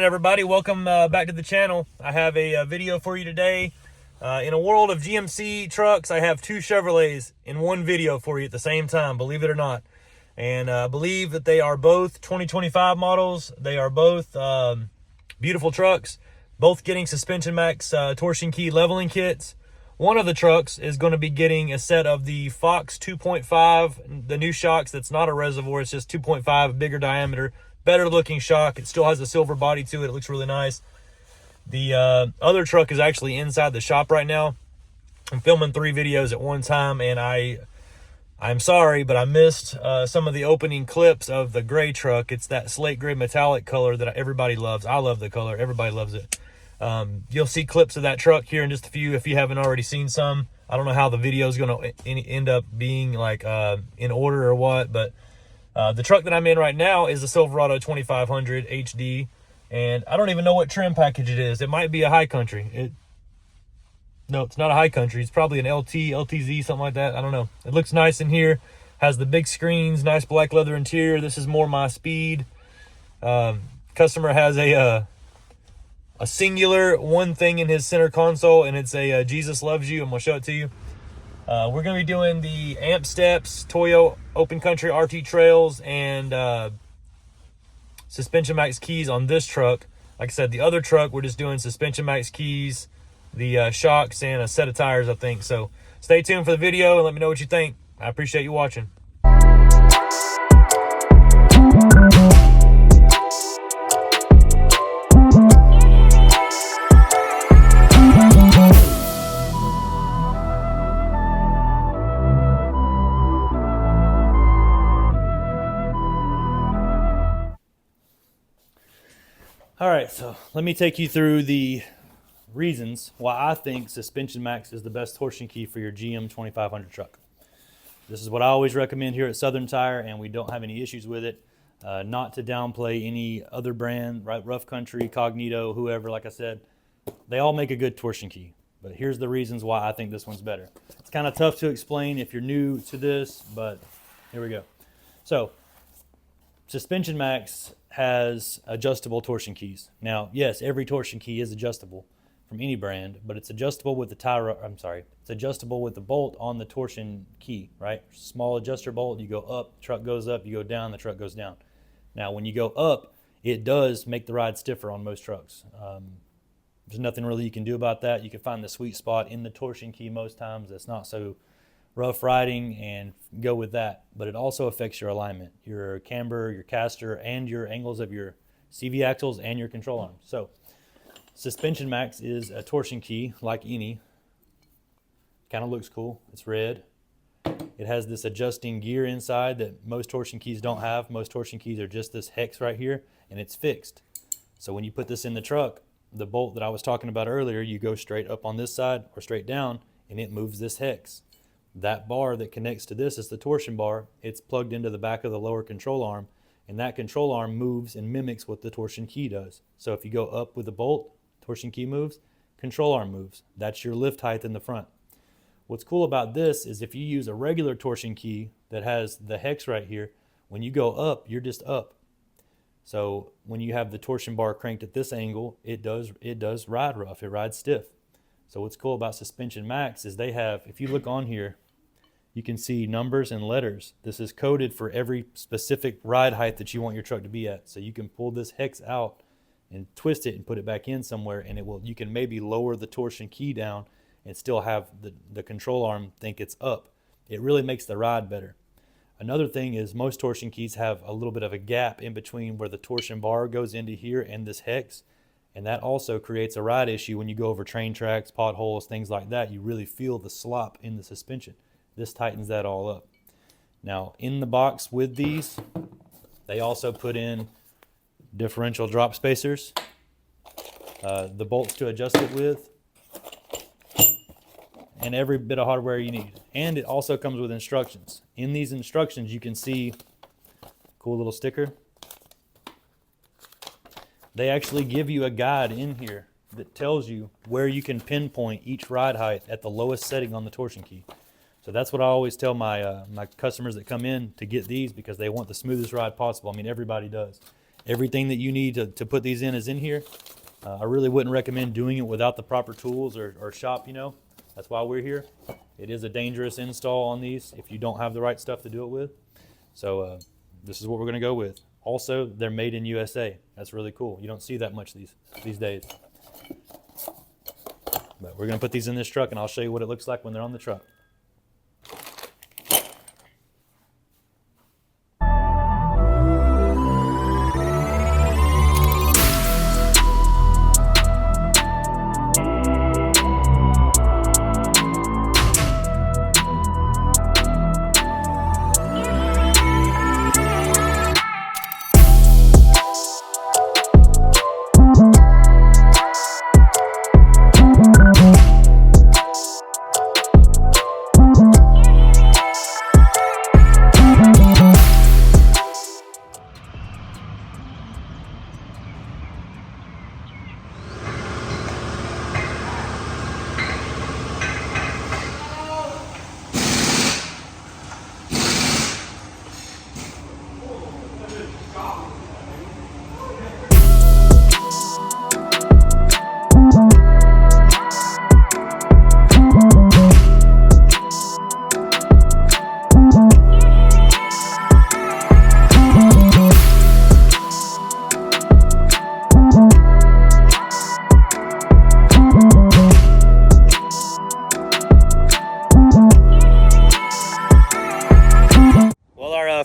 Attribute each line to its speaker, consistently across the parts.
Speaker 1: everybody. Welcome back to the channel. I have a video for you today. In a world of GMC trucks, I have two Chevrolets in one video for you at the same time, believe it or not. And I believe that they are both 2025 models. They are both beautiful trucks, both getting SuspensionMAXX torsion key leveling kits. One of the trucks is going to be getting a set of the Fox 2.5, the new shocks. That's not a reservoir, it's just 2.5, bigger diameter, better looking shock. It still has a silver body to it. It looks really nice. The other truck is actually inside the shop right now. I'm filming 3 videos at one time, and I'm sorry, but I missed some of the opening clips of the gray truck. It's that slate gray metallic color that everybody loves. I love the color. Everybody loves it. You'll see clips of that truck here in just a few if you haven't already seen some. I don't know how the video is going to end up being like in order or what, but the truck that I'm in right now is the Silverado 2500 HD, and I don't even know what trim package it is. It might be a high country. No, it's not a high country. It's probably an LT, LTZ, something like that. I don't know. It looks nice in here. Has the big screens, nice black leather interior. This is more my speed. Customer has a singular one thing in his center console, and it's a Jesus Loves You. I'm going to show it to you. We're going to be doing the Amp Steps, Toyo Open Country RT Trails, and SuspensionMAXX keys on this truck. Like I said, the other truck, we're just doing SuspensionMAXX keys, the shocks, and a set of tires, I think. So stay tuned for the video and let me know what you think. I appreciate you watching. All right, so let me take you through the reasons why I think SuspensionMAXX is the best torsion key for your GM 2500 truck. This is what I always recommend here at Southern Tire, and we don't have any issues with it. Not to downplay any other brand, right? Rough Country, Cognito, whoever, like I said, they all make a good torsion key. But here's the reasons why I think this one's better. It's kind of tough to explain if you're new to this, but here we go. So, SuspensionMAXX has adjustable torsion keys. Now, yes, every torsion key is adjustable from any brand, but it's adjustable with the it's adjustable with the bolt on the torsion key, right? Small adjuster bolt, you go up, truck goes up, you go down, the truck goes down. Now, when you go up, it does make the ride stiffer on most trucks. There's nothing really you can do about that. You can find the sweet spot in the torsion key most times that's not so rough riding and go with that. But it also affects your alignment, your camber, your caster, and your angles of your CV axles and your control arms. So SuspensionMAXX is a torsion key like any. Kind of looks cool. It's red. It has this adjusting gear inside that most torsion keys don't have. Most torsion keys are just this hex right here, and it's fixed. So when you put this in the truck, the bolt that I was talking about earlier, you go straight up on this side or straight down, and it moves this hex. That bar that connects to this is the torsion bar. It's plugged into the back of the lower control arm, and that control arm moves and mimics what the torsion key does. So if you go up with the bolt, torsion key moves, control arm moves. That's your lift height in the front. What's cool about this is if you use a regular torsion key that has the hex right here, when you go up, you're just up. So when you have the torsion bar cranked at this angle, it does ride rough, it rides stiff. So what's cool about SuspensionMAXX is they have, if you look on here, you can see numbers and letters. This is coded for every specific ride height that you want your truck to be at. So you can pull this hex out and twist it and put it back in somewhere, and you can maybe lower the torsion key down and still have the control arm think it's up. It really makes the ride better. Another thing is most torsion keys have a little bit of a gap in between where the torsion bar goes into here and this hex, and that also creates a ride issue when you go over train tracks, potholes, things like that. You really feel the slop in the suspension. This tightens that all up. Now, in the box with these, they also put in differential drop spacers, the bolts to adjust it with, and every bit of hardware you need. And it also comes with instructions. In these instructions, you can see a cool little sticker. They actually give you a guide in here that tells you where you can pinpoint each ride height at the lowest setting on the torsion key. So that's what I always tell my my customers that come in to get these, because they want the smoothest ride possible. I mean, everybody does. Everything that you need to put these in is in here. I really wouldn't recommend doing it without the proper tools or shop, you know. That's why we're here. It is a dangerous install on these if you don't have the right stuff to do it with. So this is what we're going to go with. Also, they're made in USA. That's really cool. You don't see that much these days. But we're going to put these in this truck, and I'll show you what it looks like when they're on the truck.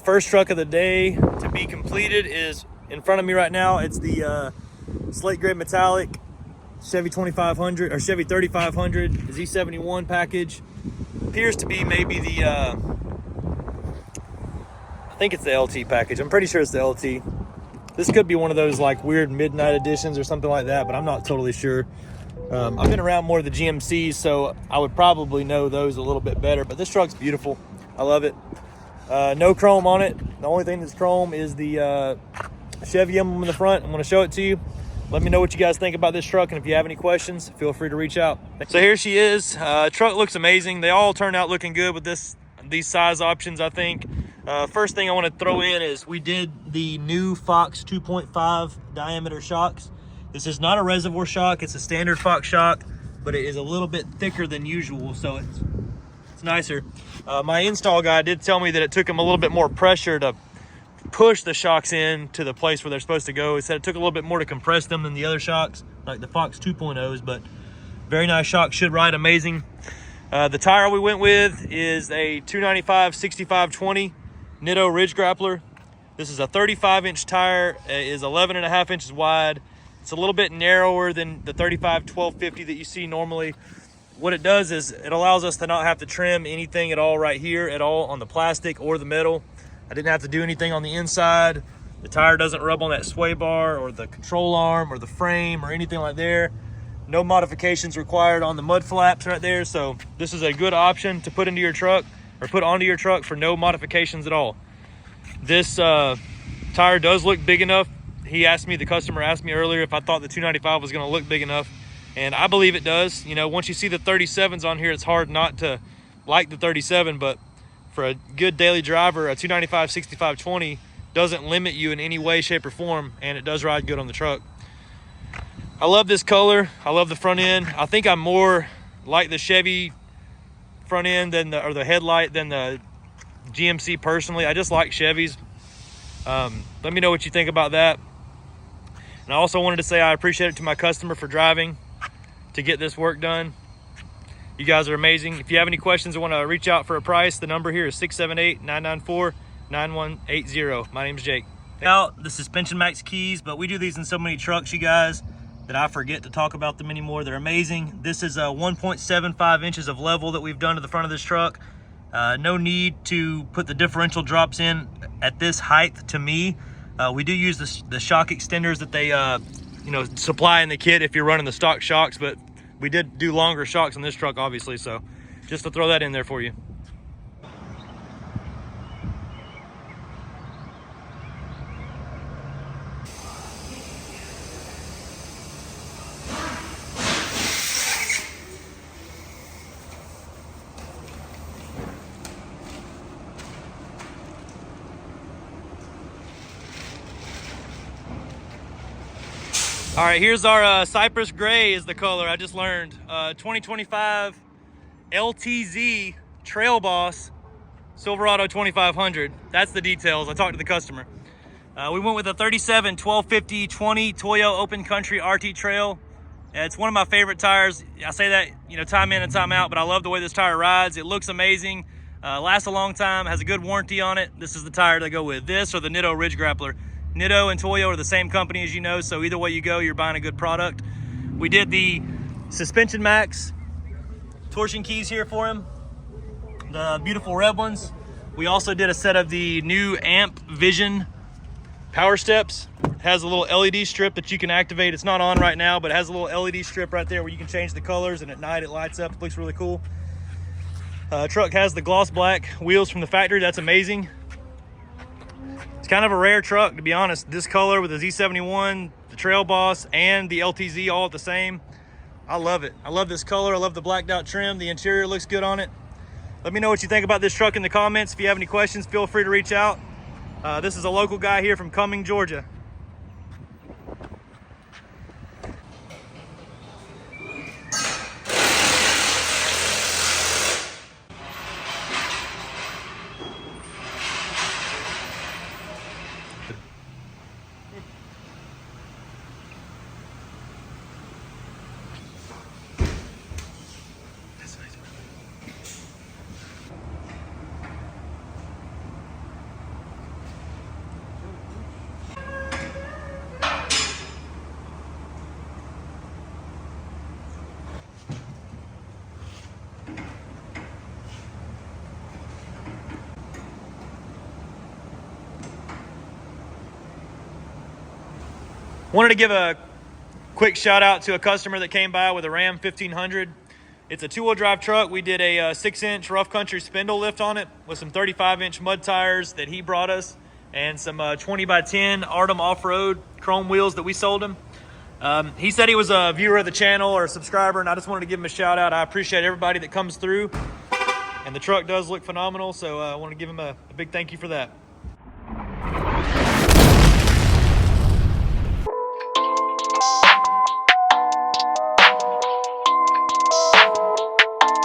Speaker 1: First truck of the day to be completed is in front of me right now. It's the Slate Gray Metallic Chevy 2500 or Chevy 3500 Z71 package. Appears to be maybe the I think it's the LT package. I'm pretty sure it's the LT. This could be one of those like weird midnight editions or something like that, but I'm not totally sure. I've been around more of the GMCs, so I would probably know those a little bit better, but this truck's beautiful. I love it. No chrome on it. The only thing that's chrome is the Chevy emblem in the front. I'm going to show it to you. Let me know what you guys think about this truck, and if you have any questions, feel free to reach out. So here she is. Truck looks amazing. They all turn out looking good with these size options, I think. First thing I want to throw in is we did the new Fox 2.5 diameter shocks. This is not a reservoir shock. It's a standard Fox shock, but it is a little bit thicker than usual, so it's nicer. My install guy did tell me that it took him a little bit more pressure to push the shocks in to the place where they're supposed to go. He said it took a little bit more to compress them than the other shocks, like the Fox 2.0s, but very nice shock, should ride amazing. The tire we went with is a 295/65/20 Nitto Ridge Grappler. This is a 35-inch tire. It is 11.5 inches wide. It's a little bit narrower than the 35/1250 that you see normally. What it does is it allows us to not have to trim anything at all right here at all on the plastic or the metal. I didn't have to do anything on the inside. The tire doesn't rub on that sway bar or the control arm or the frame or anything like there. No modifications required on the mud flaps right there. So this is a good option to put into your truck or put onto your truck for no modifications at all. This tire does look big enough. The customer asked me earlier if I thought the 295 was gonna look big enough. And I believe it does. You know, once you see the 37s on here, it's hard not to like the 37, but for a good daily driver, a 295/65/20 doesn't limit you in any way, shape, or form, and it does ride good on the truck. I love this color. I love the front end. I think I'm more like the Chevy front end or the headlight than the GMC personally. I just like Chevys. Let me know what you think about that. And I also wanted to say I appreciate it to my customer for driving to get this work done. You guys are amazing. If you have any questions or want to reach out for a price, the number here is 678-994-9180. My name's Jake. Now, the SuspensionMAXX keys, but we do these in so many trucks, you guys, that I forget to talk about them anymore. They're amazing. This is 1.75 inches of level that we've done to the front of this truck. No need to put the differential drops in at this height to me. We do use the shock extenders that they supply in the kit if you're running the stock shocks, but we did do longer shocks on this truck, obviously, so just to throw that in there for you. All right, here's our Cypress Gray is the color I just learned. 2025 LTZ Trail Boss Silverado 2500. That's the details. I talked to the customer. We went with a 37 1250 20 Toyo Open Country RT Trail. It's one of my favorite tires. I say that, you know, time in and time out, but I love the way this tire rides. It looks amazing, lasts a long time, has a good warranty on it. This is the tire to go with. This or the Nitto Ridge Grappler. Nitto and Toyo are the same company, as you know, so either way you go, you're buying a good product. We did the SuspensionMAXX torsion keys here for him, the beautiful red ones. We also did a set of the new Amp Vision power steps. It has a little LED strip that you can activate. It's not on right now, but it has a little LED strip right there where you can change the colors, and at night it lights up. It looks really cool. Truck has the gloss black wheels from the factory. That's amazing. It's kind of a rare truck, to be honest. This color with the Z71, the Trail Boss, and the LTZ all at the same. I love it. I love this color. I love the blacked out trim. The interior looks good on it. Let me know what you think about this truck in the comments. If you have any questions, feel free to reach out. This is a local guy here from Cumming, Georgia. Wanted to give a quick shout out to a customer that came by with a Ram 1500. It's a two-wheel drive truck. We did a 6-inch rough country spindle lift on it with some 35-inch mud tires that he brought us and some 20x10 Artem off-road chrome wheels that we sold him. He said he was a viewer of the channel or a subscriber, and I just wanted to give him a shout out. I appreciate everybody that comes through, and the truck does look phenomenal, so I want to give him a big thank you for that.